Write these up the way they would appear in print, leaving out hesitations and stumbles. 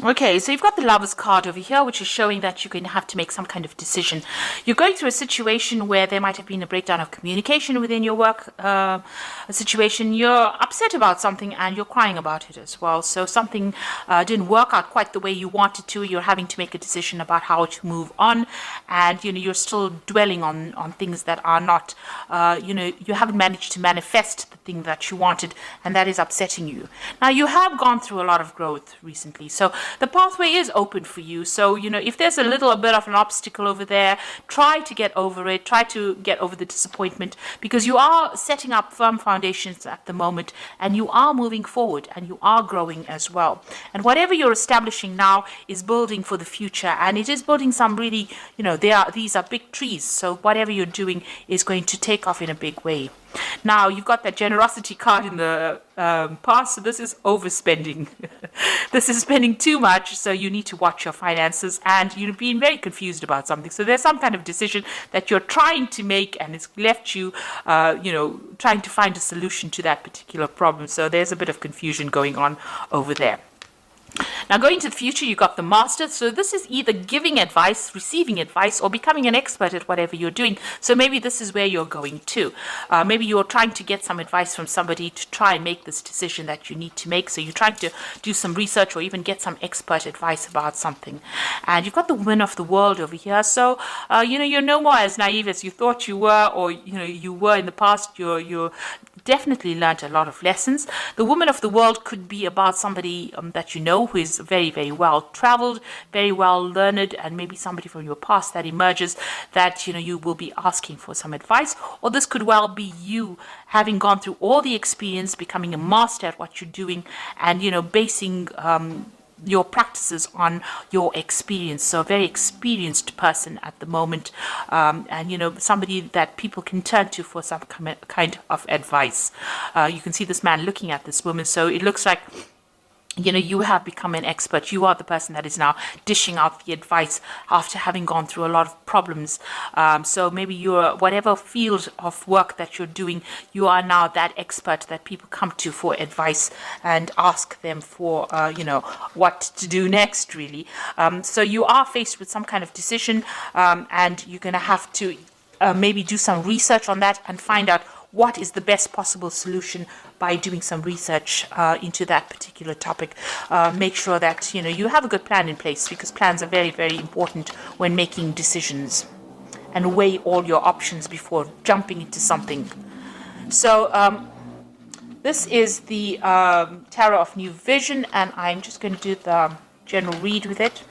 Okay, so you've got the Lovers card over here, which is showing that you're going to have to make some kind of decision. You're going through a situation where there might have been a breakdown of communication within your work a situation. You're upset about something and you're crying about it as well. So something didn't work out quite the way you wanted to. You're having to make a decision about how to move on, and you're still dwelling on things that are not. You haven't managed to manifest the thing that you wanted, and that is upsetting you. Now you have gone through a lot of growth recently, so the pathway is open for you. So, if there's a little bit of an obstacle over there, try to get over it, try to get over the disappointment, because you are setting up firm foundations at the moment, and you are moving forward, and you are growing as well. And whatever you're establishing now is building for the future, and it is building some really, these are big trees. So whatever you're doing is going to take off in a big way. Now, you've got that generosity card in the past, so this is overspending. This is spending too much, so you need to watch your finances, and you're being very confused about something. So there's some kind of decision that you're trying to make, and it's left you, trying to find a solution to that particular problem. So there's a bit of confusion going on over there. Now, going to the future, you got the Master. So this is either giving advice, receiving advice, or becoming an expert at whatever you're doing. So maybe this is where you're going to. Maybe you're trying to get some advice from somebody to try and make this decision that you need to make. So you're trying to do some research or even get some expert advice about something. And you've got the Woman of the World over here. So, you're no more as naive as you thought you were, or, you were in the past. You're definitely learned a lot of lessons. The Woman of the World could be about somebody that you know who is very, very well traveled, very well learned, and maybe somebody from your past that emerges that you will be asking for some advice. Or this could well be you having gone through all the experience, becoming a master at what you're doing, and basing your practices on your experience. So a very experienced person at the moment, and somebody that people can turn to for some kind of advice. You can see this man looking at this woman, so it looks like you have become an expert. You are the person that is now dishing out the advice after having gone through a lot of problems. So maybe you're, whatever field of work that you're doing, you are now that expert that people come to for advice and ask them for, what to do next, really. So you are faced with some kind of decision, and you're going to have to maybe do some research on that and find out what is the best possible solution by doing some research into that particular topic. Make sure that you have a good plan in place, because plans are very, very important when making decisions, and weigh all your options before jumping into something. So this is the Tarot of New Vision, and I'm just going to do the general read with it.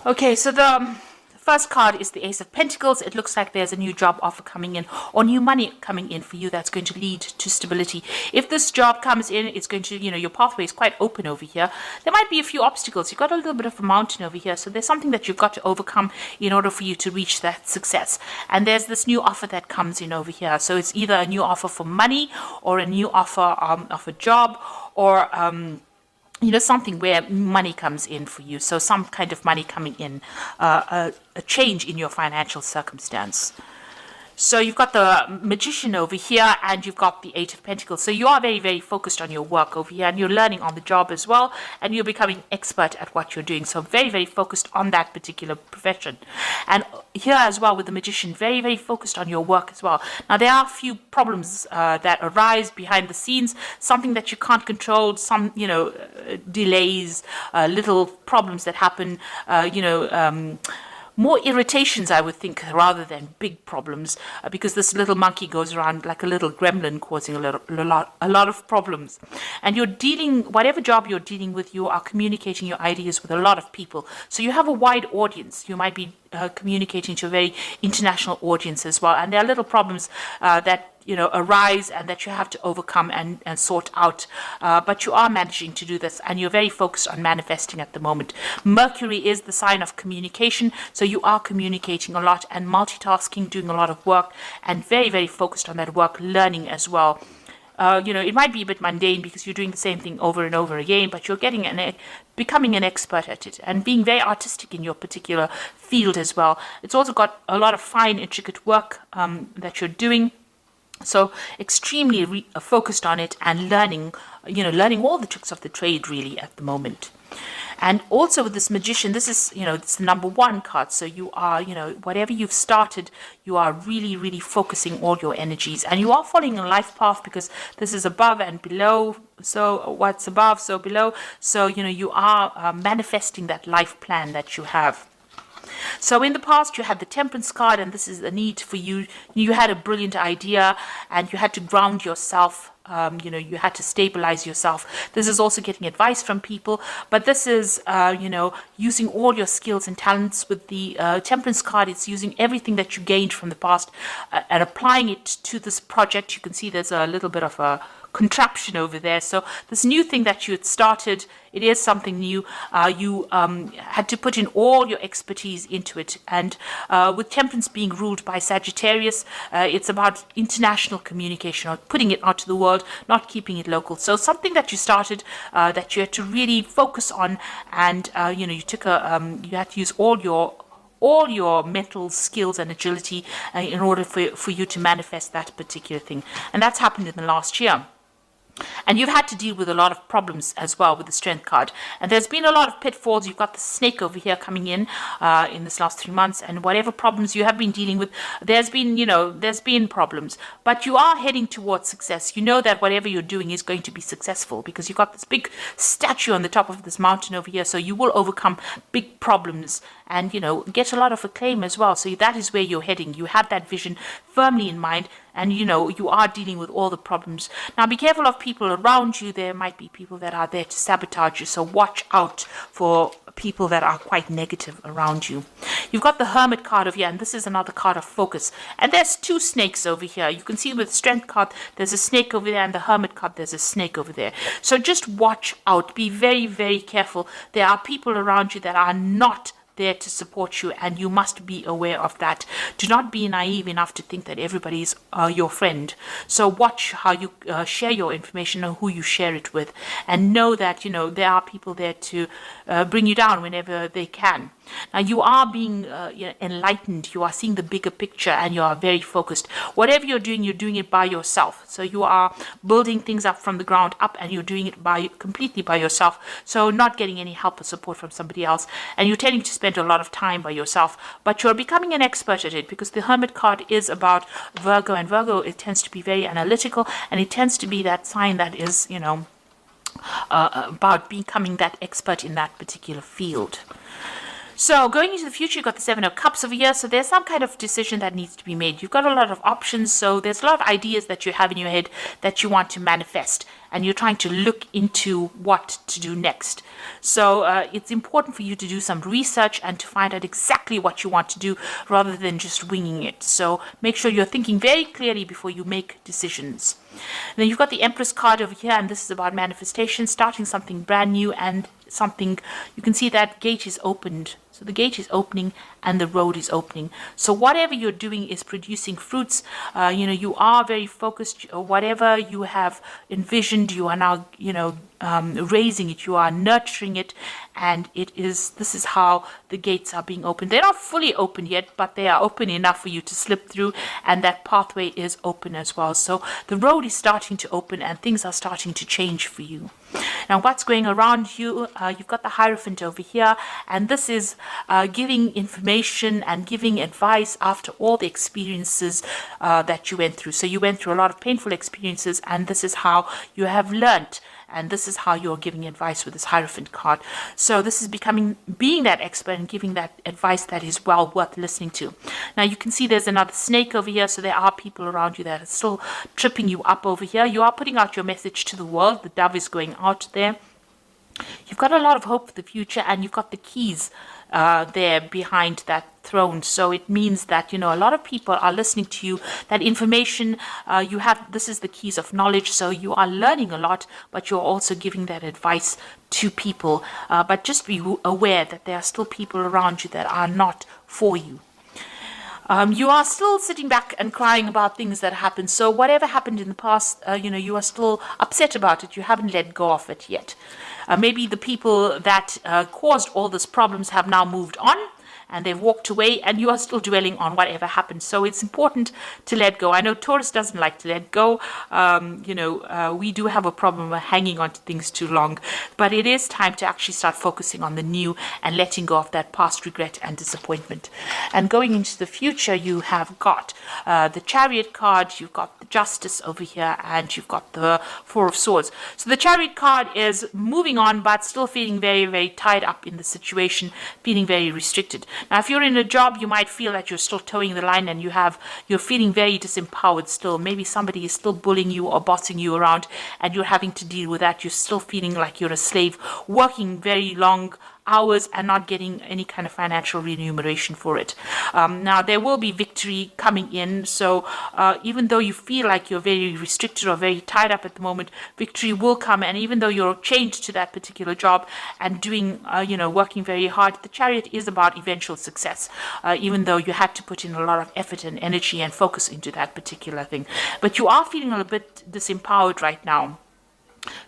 Okay, so the first card is the Ace of Pentacles. It looks like there's a new job offer coming in, or new money coming in for you that's going to lead to stability. If this job comes in, it's going to, your pathway is quite open over here. There might be a few obstacles. You've got a little bit of a mountain over here, so there's something that you've got to overcome in order for you to reach that success. And there's this new offer that comes in over here. So it's either a new offer for money, or a new offer of a job, or something where money comes in for you. So some kind of money coming in, a change in your financial circumstance. So you've got the Magician over here, and you've got the Eight of Pentacles. So you are very, very focused on your work over here, and you're learning on the job as well, and you're becoming expert at what you're doing. So very, very focused on that particular profession. And here as well with the Magician, very, very focused on your work as well. Now, there are a few problems that arise behind the scenes, something that you can't control, some, delays, little problems that happen, more irritations, I would think, rather than big problems, because this little monkey goes around like a little gremlin, causing a lot of problems. And you're dealing, whatever job you're dealing with, you are communicating your ideas with a lot of people. So you have a wide audience. You might be communicating to a very international audience as well. And there are little problems that arise and that you have to overcome and sort out. But you are managing to do this, and you're very focused on manifesting at the moment. Mercury is the sign of communication, so you are communicating a lot and multitasking, doing a lot of work, and very, very focused on that work, learning as well. it might be a bit mundane because you're doing the same thing over and over again, but you're becoming an expert at it and being very artistic in your particular field as well. It's also got a lot of fine, intricate work that you're doing. So extremely focused on it and learning all the tricks of the trade really at the moment. And also with this magician, this is, it's the number 1 card. So you are, whatever you've started, you are really, really focusing all your energies. And you are following a life path because this is above and below. So what's above, so below. So, you are manifesting that life plan that you have. So in the past, you had the Temperance card, and this is a need for you. You had a brilliant idea, and you had to ground yourself. You had to stabilize yourself. This is also getting advice from people, but this is, using all your skills and talents. With the Temperance card, it's using everything that you gained from the past and applying it to this project. You can see there's a little bit of a contraption over there. So this new thing that you had started, it is something new. You had to put in all your expertise into it. And with Temperance being ruled by Sagittarius, it's about international communication, or putting it out to the world, not keeping it local. So something that you started that you had to really focus on, and you had to use all your mental skills and agility in order for you to manifest that particular thing. And that's happened in the last year. And you've had to deal with a lot of problems as well with the Strength card. And there's been a lot of pitfalls. You've got the snake over here coming in this last 3 months. And whatever problems you have been dealing with, there's been problems. But you are heading towards success. You know that whatever you're doing is going to be successful because you've got this big statue on the top of this mountain over here. So you will overcome big problems and, get a lot of acclaim as well. So that is where you're heading. You have that vision firmly in mind. And, you are dealing with all the problems. Now, be careful of people around you. There might be people that are there to sabotage you. So watch out for people that are quite negative around you. You've got the Hermit card over here, and this is another card of focus. And there's 2 snakes over here. You can see with the Strength card, there's a snake over there, and the Hermit card, there's a snake over there. So just watch out. Be very, very careful. There are people around you that are not there to support you, and you must be aware of that. Do not be naive enough to think that everybody is your friend. So watch how you share your information and who you share it with, and know that there are people there to bring you down whenever they can. Now you are being enlightened. You are seeing the bigger picture, and you are very focused. Whatever you're doing it by yourself. So you are building things up from the ground up, and you're doing it completely by yourself. So not getting any help or support from somebody else, and you're tending to spend a lot of time by yourself. But you're becoming an expert at it because the Hermit card is about Virgo, and Virgo, it tends to be very analytical, and it tends to be that sign that is about becoming that expert in that particular field. So going into the future, you've got the 7 of Cups over here. So there's some kind of decision that needs to be made. You've got a lot of options. So there's a lot of ideas that you have in your head that you want to manifest. And you're trying to look into what to do next. So it's important for you to do some research and to find out exactly what you want to do rather than just winging it. So make sure you're thinking very clearly before you make decisions. And then you've got the Empress card over here, and this is about manifestation, starting something brand new, and something, you can see that gate is opened. So the gate is opening and the road is opening. So whatever you're doing is producing fruits. You are very focused. Whatever you have envisioned, you are now, raising it. You are nurturing it, and this is how the gates are being opened. They're not fully open yet, but they are open enough for you to slip through, and that pathway is open as well. So the road is starting to open, and things are starting to change for you. Now, what's going around you? You've got the Hierophant over here, and this is giving information and giving advice after all the experiences that you went through. So you went through a lot of painful experiences, and this is how you have learnt. And this is how you're giving advice with this Hierophant card. So this is being that expert and giving that advice that is well worth listening to. Now you can see there's another snake over here. So there are people around you that are still tripping you up over here. You are putting out your message to the world. The dove is going out there. You've got a lot of hope for the future, and you've got the keys there behind that throne. So it means that a lot of people are listening to you. That information you have, this is the keys of knowledge. So you are learning a lot, but you're also giving that advice to people. But just be aware that there are still people around you that are not for you. You are still sitting back and crying about things that happened. So whatever happened in the past, you are still upset about it. You haven't let go of it yet. Maybe the people that caused all these problems have now moved on, and they've walked away, and you are still dwelling on whatever happened. So it's important to let go. I know Taurus doesn't like to let go. We do have a problem with hanging on to things too long, but it is time to actually start focusing on the new and letting go of that past regret and disappointment. And going into the future, you have got the Chariot card, you've got the Justice over here, and you've got the Four of Swords. So the Chariot card is moving on, but still feeling very, very tied up in the situation, feeling very restricted. Now, if you're in a job, you might feel that you're still towing the line and you're feeling very disempowered still. Maybe somebody is still bullying you or bossing you around, and you're having to deal with that. You're still feeling like you're a slave, working very long hours and not getting any kind of financial remuneration for it. Now, there will be victory coming in. So even though you feel like you're very restricted or very tied up at the moment, victory will come. And even though you're chained to that particular job and doing, working very hard, the Chariot is about eventual success, even though you had to put in a lot of effort and energy and focus into that particular thing. But you are feeling a little bit disempowered right now,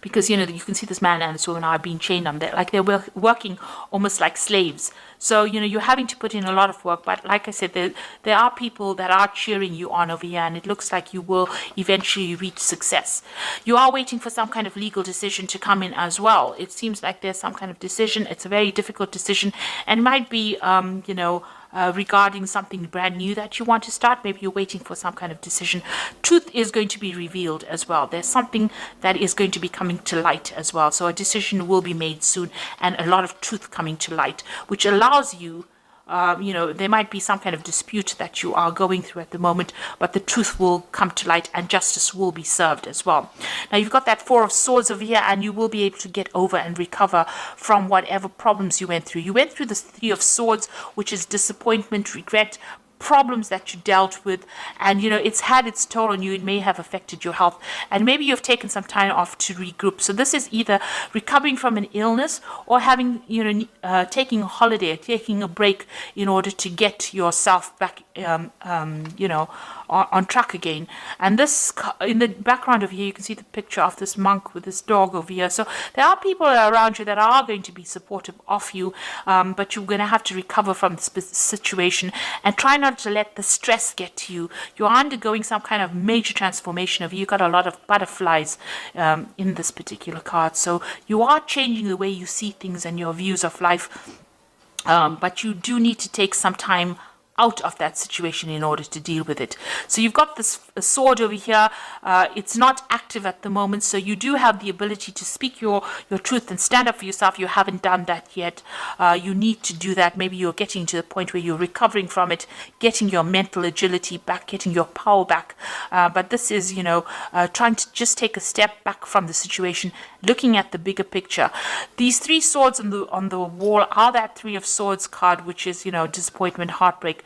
because you can see this man and this woman are being chained on there, like they're working almost like slaves. So you're having to put in a lot of work, but like I said, there are people that are cheering you on over here, and it looks like you will eventually reach success. You are waiting for some kind of legal decision to come in as well. It seems like there's some kind of decision. It's a very difficult decision, and it might be regarding something brand new that you want to start. Maybe you're waiting for some kind of decision. Truth is going to be revealed as well. There's something that is going to be coming to light as well. So a decision will be made soon, and a lot of truth coming to light, which allows you, there might be some kind of dispute that you are going through at the moment, but the truth will come to light and justice will be served as well. Now, you've got that Four of Swords over here, and you will be able to get over and recover from whatever problems you went through. You went through the Three of Swords, which is disappointment, regret, problems that you dealt with, and it's had its toll on you. It may have affected your health, and maybe you've taken some time off to regroup. So this is either recovering from an illness or having taking a holiday, taking a break in order to get yourself back on track again. And this, in the background over here, you can see the picture of this monk with this dog over here. So there are people around you that are going to be supportive of you, but you're going to have to recover from this situation and try not to let the stress get to you. You're undergoing some kind of major transformation of you. You've got a lot of butterflies in this particular card. So you are changing the way you see things and your views of life, but you do need to take some time out of that situation in order to deal with it. So you've got this sword over here. It's not active at the moment, so you do have the ability to speak your truth and stand up for yourself. You haven't done that yet. You need to do that. Maybe you're getting to the point where you're recovering from it, getting your mental agility back, getting your power back. But this is, trying to just take a step back from the situation, looking at the bigger picture. These three swords on the wall are that Three of Swords card, which is, disappointment, heartbreak.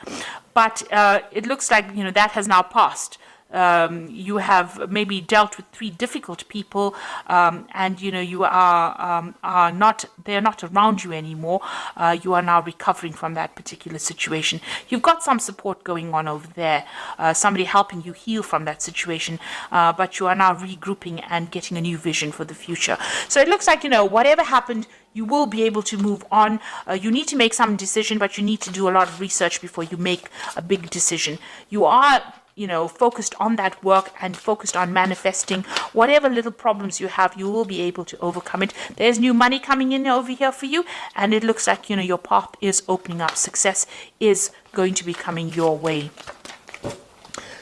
But it looks like, that has now passed. You have maybe dealt with three difficult people, and you are not, they're not around you anymore. You are now recovering from that particular situation. You've got some support going on over there, somebody helping you heal from that situation, but you are now regrouping and getting a new vision for the future. So it looks like, whatever happened, you will be able to move on. You need to make some decision, but you need to do a lot of research before you make a big decision. You are focused on that work and focused on manifesting whatever little problems you have. You will be able to overcome it. There's new money coming in over here for you, and it looks like your path is opening up. Success is going to be coming your way.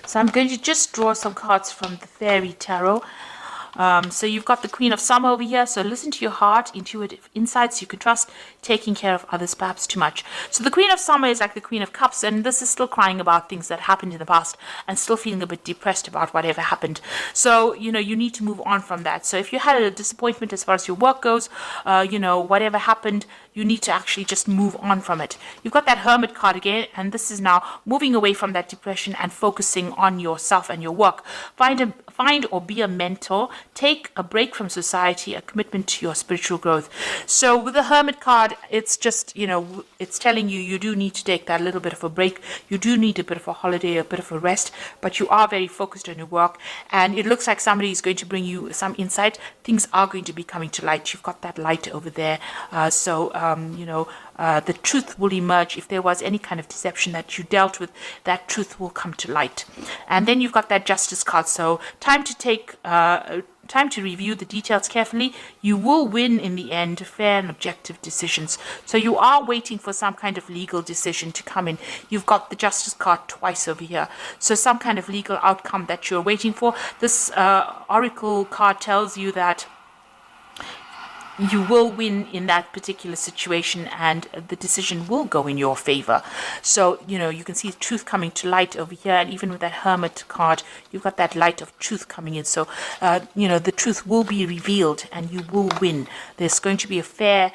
So I'm going to just draw some cards from the Fairy Tarot. So you've got the Queen of Summer over here. So listen to your heart, intuitive insights you can trust, taking care of others perhaps too much. So the Queen of Summer is like the Queen of Cups, and this is still crying about things that happened in the past and still feeling a bit depressed about whatever happened. So, you need to move on from that. So if you had a disappointment as far as your work goes, whatever happened, you need to actually just move on from it. You've got that Hermit card again, and this is now moving away from that depression and focusing on yourself and your work. Find or be a mentor. Take a break from society, a commitment to your spiritual growth. So with the Hermit card, it's just, it's telling you you do need to take that little bit of a break. You do need a bit of a holiday, a bit of a rest, but you are very focused on your work, and it looks like somebody is going to bring you some insight. Things are going to be coming to light. You've got that light over there. The truth will emerge. If there was any kind of deception that you dealt with, that truth will come to light. And then you've got that Justice card. So time to review the details carefully. You will win in the end, fair and objective decisions. So you are waiting for some kind of legal decision to come in. You've got the Justice card twice over here. So some kind of legal outcome that you're waiting for. This Oracle card tells you that you will win in that particular situation, and the decision will go in your favor. So, you can see truth coming to light over here, and even with that Hermit card, you've got that light of truth coming in. So, the truth will be revealed and you will win. There's going to be a fair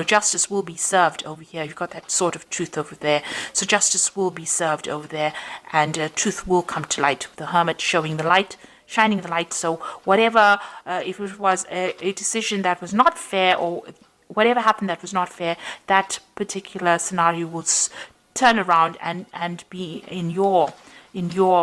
justice will be served over here. You've got that sort of truth over there. So justice will be served over there, and truth will come to light. The Hermit showing the light, shining the light. So whatever, if it was a decision that was not fair, or whatever happened that was not fair, that particular scenario will turn around and be in your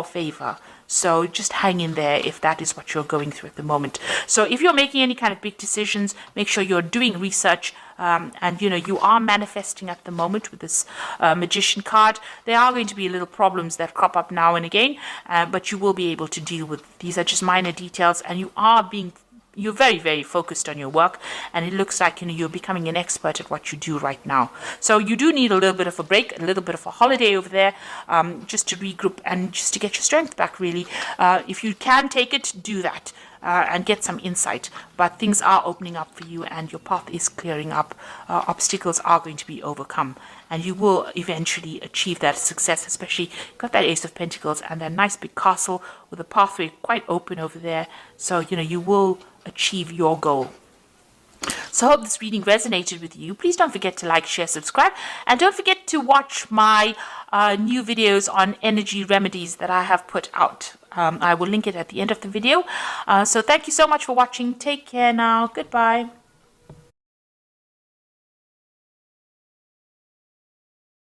favor. So just hang in there if that is what you're going through at the moment. So if you're making any kind of big decisions, make sure you're doing research, and you are manifesting at the moment with this Magician card. There are going to be little problems that crop up now and again, but you will be able to deal with. These are just minor details, and you're very, very focused on your work, and it looks like you're becoming an expert at what you do right now. So you do need a little bit of a break, a little bit of a holiday over there, just to regroup and just to get your strength back, really. If you can take it, do that. And get some insight, but things are opening up for you and your path is clearing up. Obstacles are going to be overcome, and you will eventually achieve that success. Especially got that Ace of Pentacles and that nice big castle with a pathway quite open over there. So you will achieve your goal. So I hope this reading resonated with you. Please don't forget to like, share, subscribe, and don't forget to watch my new videos on energy remedies that I have put out. I will link it at the end of the video. So thank you so much for watching. Take care now. Goodbye.